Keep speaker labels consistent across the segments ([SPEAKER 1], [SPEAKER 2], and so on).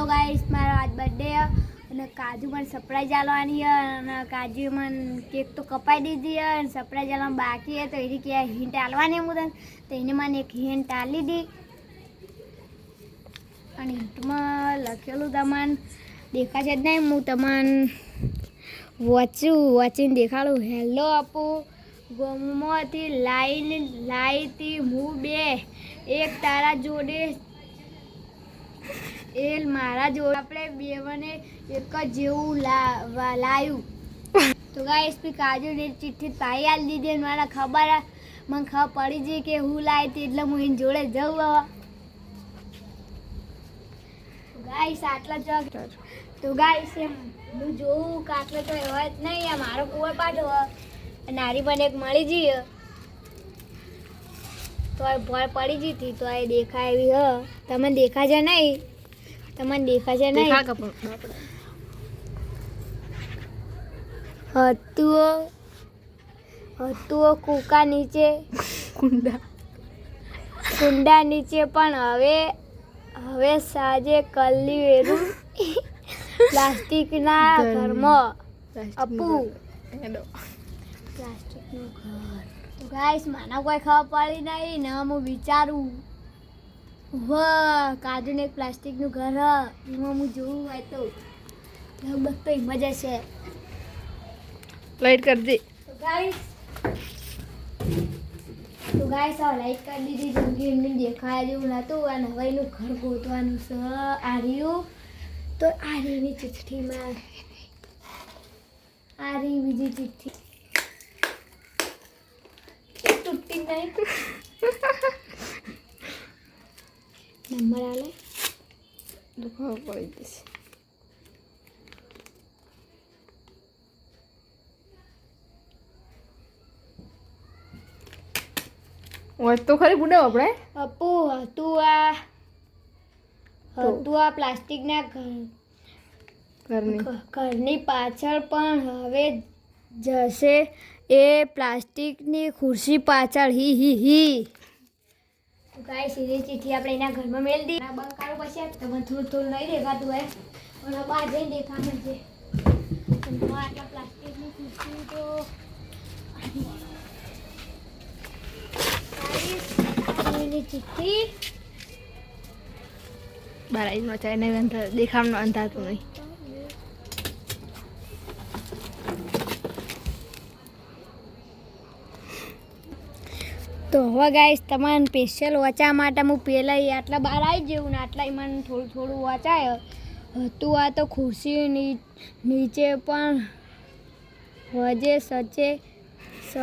[SPEAKER 1] Hello guys, મારો આજ birthday અને કાજુ મને સરપ્રાઈઝ આલવાની અને કાજુ મને કેક તો કપાઈ દીધી અને સરપ્રાઈઝ આલવાનું બાકી હે તો એની કે હિન્ટ આલવાની હું તને તો એને મને એક હિન્ટ આલી દી અને હિન્ટમાં લખેલું તમને દેખાશે જ નહીં. હું તમને વાંચીને દેખાડું. હેલો આપુ ગોમમાંથી લાઈતી હું બે એક તારા જોડે એ મારા જોડે આપણે બેવને એક જ જેવું લાયું. તો ગાઈસ પી કાજુ ને ચિઠ્ઠી પાઈ આલી દીધી અને મને ખબર પડી ગઈ કે હું લાવી હતી એટલે હું એની જોડે જઉં. ગાઈસ આટલા જ તો ગાઈસ એમ હું જોઉં કે આટલો તો હોય જ નહીં. મારો કોઈ પાઠો નારી પણ એક મળી જઈએ તો ભર પડી જતી તો એ દેખાય એવી તમને દેખાશે નહીં. હતું કુકા નીચે કુંડા નીચે પણ હવે સાજે કલ્લી વેરું પ્લાસ્ટિકના ઘરમાં અપુ પ્લાસ્ટિકનું ઘર. તો ગાઈસ મને કોઈ ખબર પડી નહીં ને હું વિચારું કાજુ ને એક પ્લાસ્ટિકનું ઘર એમાં હું જોઉં હોય તો લગભગ તો મજા છે.
[SPEAKER 2] લાઈટ કરી દે.
[SPEAKER 1] તો ગાઈસ આ લાઈટ કરી દીધી જેમ કે એમને દેખાય જેવું નહોતું અને હવે એનું ઘર ગોતવાનું છે. આ રહ્યું તો આ રીની ચિઠ્ઠીમાં આ રી બીજી ચિઠ્ઠી તૂટતી નહીં. નંબર આલે
[SPEAKER 2] દુખાવો પડી જશે. વાત તો ખરી બુડે આપણે
[SPEAKER 1] અપુ હતું આ પ્લાસ્ટિકના ઘરની પાછળ પણ હવે જશે એ પ્લાસ્ટિકની ખુરશી પાછળ હી. ગાઈસ સીધી ચિઠ્ઠી આપણે એના ઘરમાં મેલ દી. બંધ કાઢો પછી તમને થોડું નહીં દેખાતું હોય પણ બહાર જઈને દેખાતું છે. આટલા પ્લાસ્ટિકની ખુરશી તો એની ચિઠ્ઠી
[SPEAKER 2] બારાઈનો ચાઈને દેખામનો અંધાતું નહીં.
[SPEAKER 1] તો હવે ગાઈસ તમારે સ્પેશિયલ વાંચવા માટે હું પહેલાં આટલા બહાર આવી જવું ને આટલા મને થોડું વાંચાય હતું. આ તો ખુરશી નીચે પણ વજે સચે સએ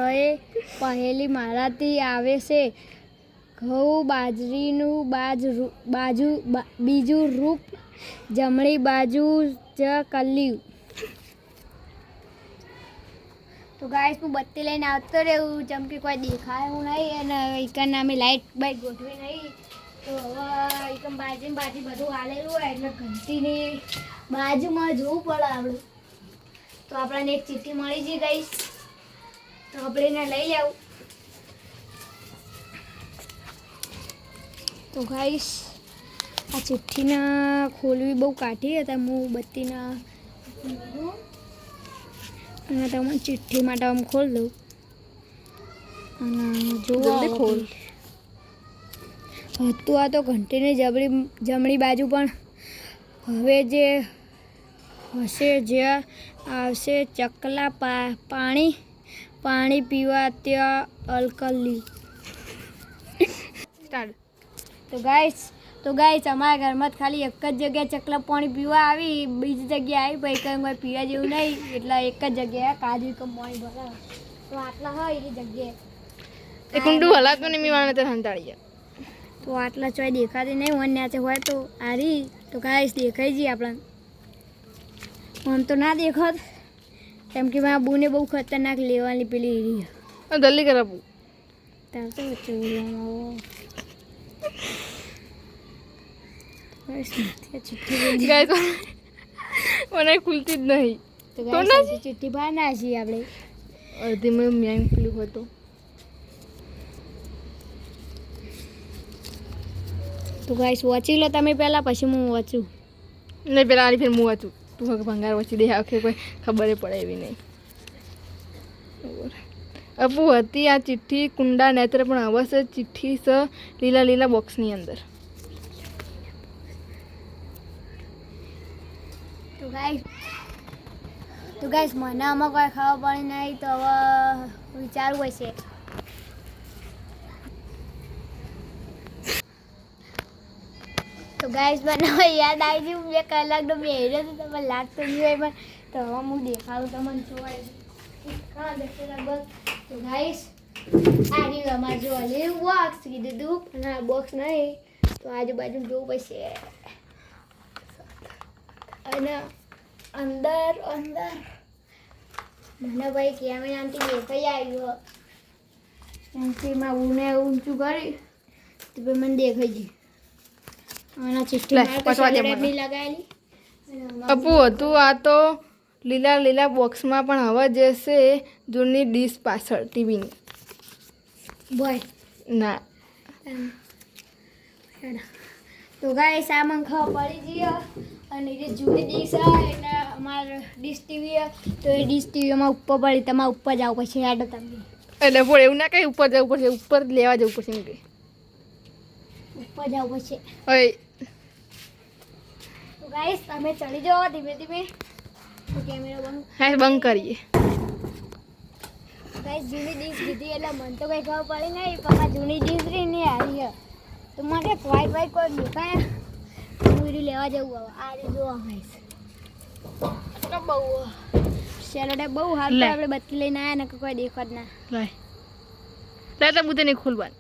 [SPEAKER 1] પહેલી મારાથી આવે છે ઘઉં બાજરીનું બીજું રૂપ જમણી બાજુ જ કલ્યું. તો ગાઈસ હું બત્તી લઈને આવતો રહ્યું જેમ કે કોઈ દેખાય એવું નહીં અને એકન અમે લાઈટ બાઈટ ગોઠવી નહીં તો હવે એકમ બાજી બધું હાલેલું હોય એટલે ઘંટીની બાજુમાં જોવું પડે આપણું. તો આપણને એક ચિઠ્ઠી મળી જઈ ગાઈસ તો આપણે એને લઈ લેવું. તો ગાઈસ આ ચિઠ્ઠીના ખોલવી બહુ કાઠી હતા. હું બત્તીના અને તમે ચિઠ્ઠી માટે આમ ખોલ દઉં અને જોવા ખોલ હતું. આ તો ઘંટીની જમણી બાજુ પણ હવે જે હશે જ્યાં આવશે ચકલા પાણી પીવા ત્યાં અલકલી. તો ગાઈસ અમારા ઘરમાં ખાલી એક જ જગ્યાએ ચકલા પાણી પીવા આવી, બીજી જગ્યાએ આવી પછી કંઈ કોઈ પીવા જેવું નહીં એટલે એક જ જગ્યાએ કાજુ પાણી ભરાવે તો આટલા હોય એની જગ્યાએ
[SPEAKER 2] એ કુંડું હલાતું નહીં મીવાને તો સંતાડી જાય
[SPEAKER 1] તો આટલા ચોય દેખાતી નહીં હોય ન્યાચે હોય તો આરી તો ગાઈસ દેખાઈ જઈએ આપણને. આમ તો ના દેખાત કેમ કે મારા બુને બહુ ખતરનાક લેવાની પેલી રહી
[SPEAKER 2] જલ્દી કરાવું
[SPEAKER 1] તાર તો વચ્ચે
[SPEAKER 2] મને ખુલતી જ નહીં.
[SPEAKER 1] તો ચિઠ્ઠી બહાર ના છીએ આપણે
[SPEAKER 2] અડધી મેં મ્યામ ખુલ્યું હોય તો
[SPEAKER 1] તો ગાઈસ વાંચી લો તમે પહેલાં પછી હું વાંચું.
[SPEAKER 2] નહીં પેલા આની ફેર હું હતું તું હવે ભંગાર વચ્ચે દે આખે કોઈ ખબર પડે એવી નહીં. અપુ હતી આ ચિઠ્ઠી કુંડા નેત્ર પણ અવશ્ય ચિઠ્ઠી સ લીલા લીલા બોક્સની અંદર.
[SPEAKER 1] તો ગાઈસ મને આમાં કોઈ ખબર પડી નહીં તો હવે વિચારવું હશે. તો ગાઈસ મને હવે યાદ આવી ગયું 2 કલાકનો બેહ્યો તો તમને લાગતો નહીં હોય પણ તો હવે હું દેખાડું તમને જોવાય હા દેખો બસ. તો ગાઈસ આ રહ્યું અમારે જો લીલું બોક્સ કીધું હતું પણ આ બોક્સ નહીં તો આજુબાજુ જોવું પડશે. અને અંદર અંદર મને ભાઈ કેમેરાથી દેખાઈ આવ્યો એમસીમાં ઊને ઊંચું કરી તો ભાઈ મને દેખાઈ ગઈ. આના ચિઠ્ઠી લગાવેલી.
[SPEAKER 2] અપુ હતું આ તો લીલા લીલા બોક્સમાં પણ હવે જે છે જૂની ડીશ પાછળ ટીવીની.
[SPEAKER 1] બોય
[SPEAKER 2] ના
[SPEAKER 1] તો ગાઈસ આ મને ખબર પડી ગઈ અને જે જૂની ડીશ હોય એટલે અમારે ડીશ ટીવી તો એ ડીશ ટીવીમાં ઉપર પડી તમારે ઉપર જવું પછી યાદ તમને
[SPEAKER 2] એટલે બોલ એવું ના કઈ ઉપર જવું પડશે ઉપર લેવા જવું પડશે એમ કે
[SPEAKER 1] ઉપર જવું પડશે.
[SPEAKER 2] હવે
[SPEAKER 1] તો ગાઈસ તમે ચડી જાઓ ધીમે ધીમે. તો કેમેરા બંધ
[SPEAKER 2] હા બંધ કરીએ.
[SPEAKER 1] ગાઈસ જૂની ડીશ લીધી એટલે મને તો કંઈ ખબર પડી નહીં પણ આ જૂની ડીશ રહી ને હારી તો મને વાઈટ વાઈટ કોઈ દેખાય હું એરી લેવા જવું હવે આ રીતે જોવા ગાઈસ બહુ સેલોડે બહુ હાલ આપણે બત્તી લઈને આવ્યા ને કોઈ દેખો જ ના
[SPEAKER 2] લાય લાય તો બુધે નહીં ખોલવાનું.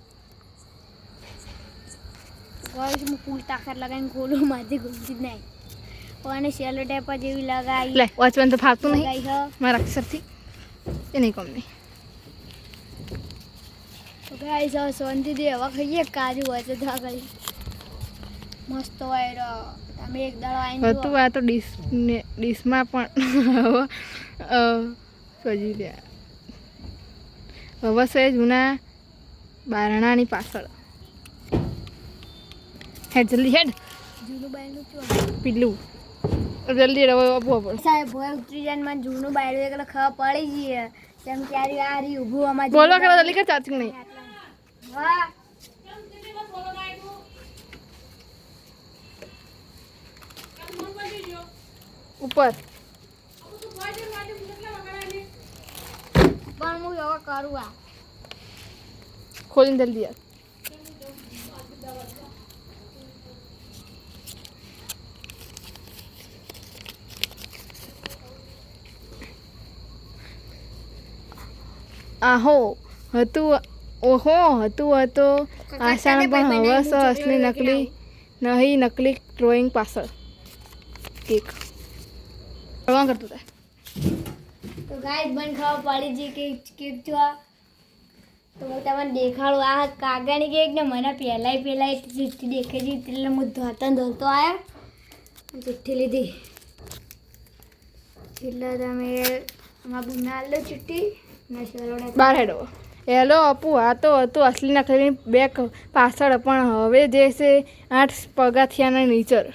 [SPEAKER 1] ગાઈસ હું ફૂલ તાકાત લગાવીને ખોલું મારથી ખુલતી જ નહીં અને સેલો ટેપ જેવી લગાવી
[SPEAKER 2] લાય વોચમેન તો ફાવતું નહીં
[SPEAKER 1] લગાવી હ.
[SPEAKER 2] મારા અક્ષરથી એ નહીં કોમ નહીં.
[SPEAKER 1] તો ગાઈસ હવે શાંતિથી હવા ખાઈએ કાજુ હોય તો આગળ મસ્ત હોય રો તમે એક દાડો આવીને
[SPEAKER 2] હતું આ તો ડીશમાં પણ સજી લ્યા હવે છે જૂના બારણાની પાછળ. હેડ જલ્દી હેડ
[SPEAKER 1] જૂનું બાયણું શું
[SPEAKER 2] પીલું જલ્દી રવો આપવું પડે.
[SPEAKER 1] સાહેબ ભોય ઉતરી જાય ને મને જૂનું બાયણું એટલે ખબર પડી ગઈ તેમ ક્યારે આ રહી ઊભું અમારે
[SPEAKER 2] બોલવા કરવા જલ્દી કર ચાર્જિંગ નહીં.
[SPEAKER 1] હા
[SPEAKER 2] ઉપર
[SPEAKER 1] પણ હું હવે કરું આ
[SPEAKER 2] ખોલીને જલ્દી યાર. આહો હતું ઓહો હતું હતો આસાન પણ હવસ અસલી નકલી નહીં નકલી ડ્રોઈંગ પાછળ કેક કરવા કરતું હતા.
[SPEAKER 1] તો ગાઈસ મને ખબર પડી ગઈ કે કેક જો તો હું તમને દેખાડું આ કાગળની કેક ને મને પહેલાં ચિઠ્ઠી દેખાઈ ગઈ એટલે હું ધોતો આવ્યો ચિઠ્ઠી લીધી એટલે તમે આમાં બુના લો ચિઠ્ઠી ને સરોડા
[SPEAKER 2] બહાર હેડો. હેલો અપુ આ તો હતું અસલી નકલીની બેક પાછળ પણ હવે જે છે 8 પગથિયાના નીચર.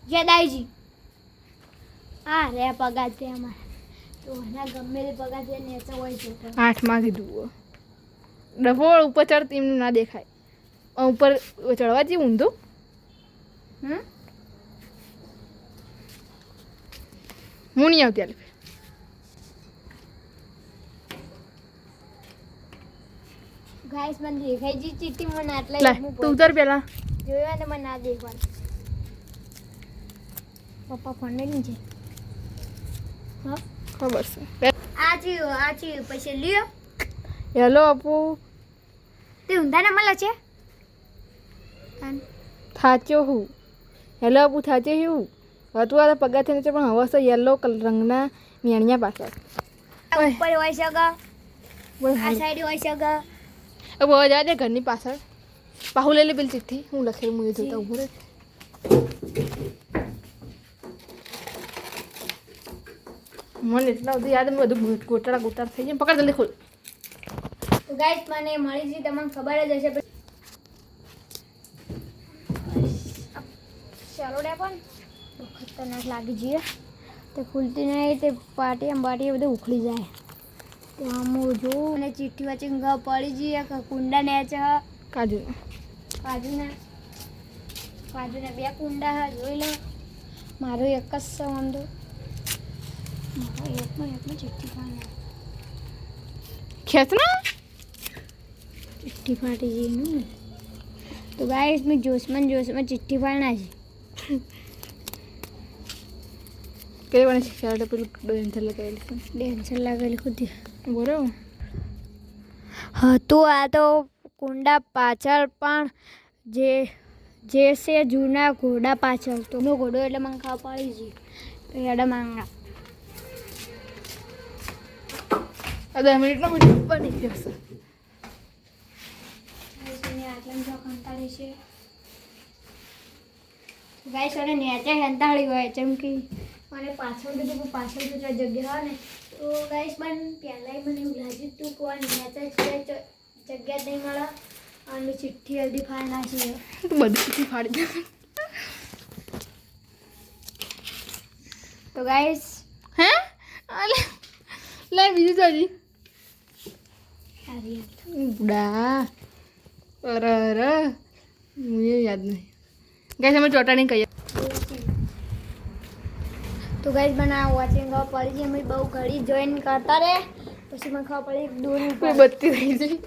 [SPEAKER 1] જદાઈજી હા રે પગા છે અમારે તો એના ગમે તે પગા છે નેચો હોય છે
[SPEAKER 2] 8માં કીધું ડબોળ ઉપર ચડતી એમનું ના દેખાય ઉપર ચડવા જેવું ઊંધું. હું નહીં આવતી હાલ.
[SPEAKER 1] ગાઈસ મને દેખાઈ જી ચીટી મને આટલા
[SPEAKER 2] લે તું ઉતર પેલા
[SPEAKER 1] જોયો ને મને ના દેખવાનું પપ્પા ફોન લઈ છે હા
[SPEAKER 2] ખબર છે.
[SPEAKER 1] આ ચી પૈસા લ્યો
[SPEAKER 2] હેલો અપુ
[SPEAKER 1] તે ઊંધાને મળે છે
[SPEAKER 2] થાચ્યો હું. હેલો અપુ થાચ્યો હું હતું આ પગાથી નીચે પણ હવે યલો રંગના મેણિયા પાછળ
[SPEAKER 1] ઉપર હોય છે આ સાઈડ હોય છે
[SPEAKER 2] બહુ જા દે ઘરની પાછળ પાહુ લઈ લે પેલી ચિઠ્ઠી હું લખેલું હું જોતા ઉભું રહે. મને એટલા બધું યાદ બધું ગોટાળા થઈ જાય. પકડ જલ્દી ખોલ.
[SPEAKER 1] તો ગાઈસ મને મળી છે તમને ખબર જ હશે ચાલો રે પણ બહુ ખતરનાક લાગી જઈએ તે ખુલતી નહીં તે પાટી બધું ઉખડી જાય તો હું જોઉં અને ચીઠ્ઠી વાંચી ઘા પડી જઈએ કે કુંડા ને છે કાજુના 2 કુંડા હા જોઈ લો મારું એક જ છે વાંધો એકમાં ચીઠ્ઠી ફાડી
[SPEAKER 2] ખેંચના
[SPEAKER 1] ચિઠ્ઠી ફાટી જઈ તો ગાઈસ મેં જોશમાં ચિઠ્ઠી ફાડના છે
[SPEAKER 2] કેવી બને શિક્ષા પેલું
[SPEAKER 1] ડેન્સર લગાવેલી ખુદી
[SPEAKER 2] બરાબર
[SPEAKER 1] હતું આ તો કુંડા પાછળ પણ જે છે જૂના ઘોડા પાછળ તો નો ઘોડો એટલે મને ખાવા પાડી છે તો એડા માંગા
[SPEAKER 2] 10 મિનિટનો વિડીયો બની જશે
[SPEAKER 1] ગાઈસ અને નેચે હંતાળી હોય જેમ કે મને પાછળ તો જગ્યા હોય ને તો ગાઈસ પણ પહેલાં મને એવું લાગ્યું હતું કે આ નેચે જગ્યા નહીં મળે અને ચિઠ્ઠી હલ્દી ફાડી નાખી
[SPEAKER 2] તો બધી ચીઠી ફાડી દે
[SPEAKER 1] તો ગાઈસ
[SPEAKER 2] હે અલે લે બીજું તારી બુડા અરે મુझे યાદ નહીં ગાઈસ અમે ચોટાણી કહીએ
[SPEAKER 1] તો ગાઈસ બનાવ વોચિંગ ખબર પડી ગઈ અમે બહુ ઘડી જોઈન કરતા રે પછી મને ખબર પડી દૂર
[SPEAKER 2] કોઈ બત્તી થઈ જાય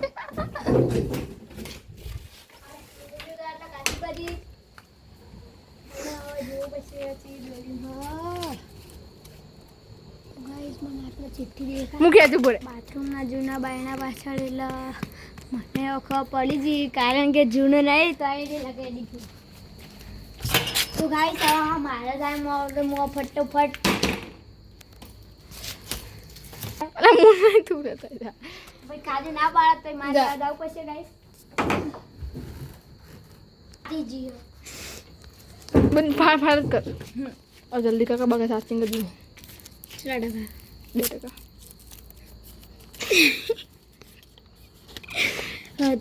[SPEAKER 2] ચિઠ્ઠી દેખાય મૂકી આજુ પડે
[SPEAKER 1] બાથરૂમના જૂના બાયણા પાછળ એટલે મને ખબર પડી ગઈ કારણ કે જૂનું નહીં તો આવી લગાવી દીધું તો ગાઈસ મારા ટાઈમ ફટોફટ
[SPEAKER 2] અલા મું તું રહેતા જા
[SPEAKER 1] ભાઈ કાજુ ના પાડત તો મારે જવું પડશે ગાઈસ દીજીઓ
[SPEAKER 2] બંધ ફાડ કર और जल्दी का बगा साचिंग कर दी
[SPEAKER 1] 2 टका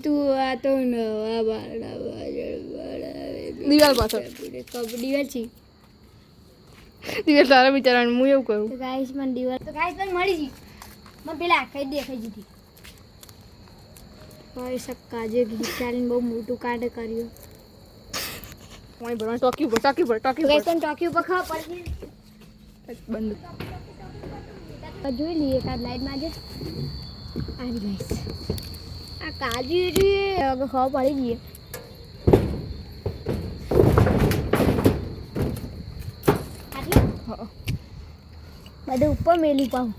[SPEAKER 1] તું આ તો નવા બારડા
[SPEAKER 2] દિવાલ પાછળ
[SPEAKER 1] દિવાલ છે
[SPEAKER 2] દિવાલ તારા બિચારાને હું એવું કરું
[SPEAKER 1] તો ગાઈસ મને દિવાલ તો ગાઈસ મને મળી ગઈ મને પેલા આખાઈ દેખાઈ દીધી ભાઈ સક્કા જે ચાલીને બહુ મોટું કાઢ કર્યું
[SPEAKER 2] પાણી ભરવાનું ટોકી ઉપર
[SPEAKER 1] ગાઈસ તને ટોકી ઉપર ખબર પડી
[SPEAKER 2] બંધ
[SPEAKER 1] જોઈ લઈએ કાદ લાઈટ માં જે આરી ગાઈસ આ કાજુ રે હવે ખબર પડી ગઈ આટલું બધું ઉપર મેલી પાઉં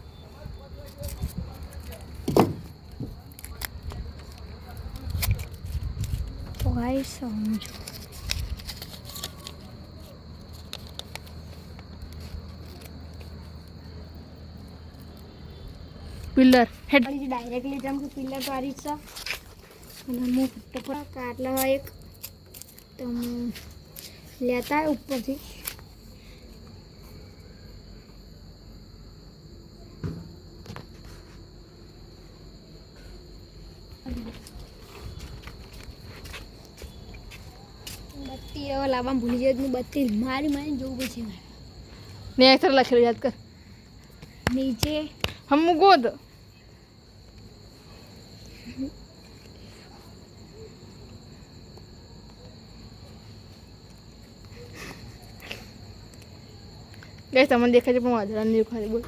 [SPEAKER 1] તો ગાઈસ સમજો
[SPEAKER 2] પિલર હેડ
[SPEAKER 1] ડાયરેક્ટલી જમ કે પિલર તો આરી છે અને હું ફટાફટ કાટલા હોય એક તો લેતા ઉપરથી બત્તી હવે લાવવા ભૂલી જાય બત્તી મારી જોવું પડશે
[SPEAKER 2] ને એક્સર લખેલું યાદ કર
[SPEAKER 1] નીચે
[SPEAKER 2] હમ ગોદ ગેસ તમને દેખાય છે પણ વાદળા નહીં ખાલી બોલ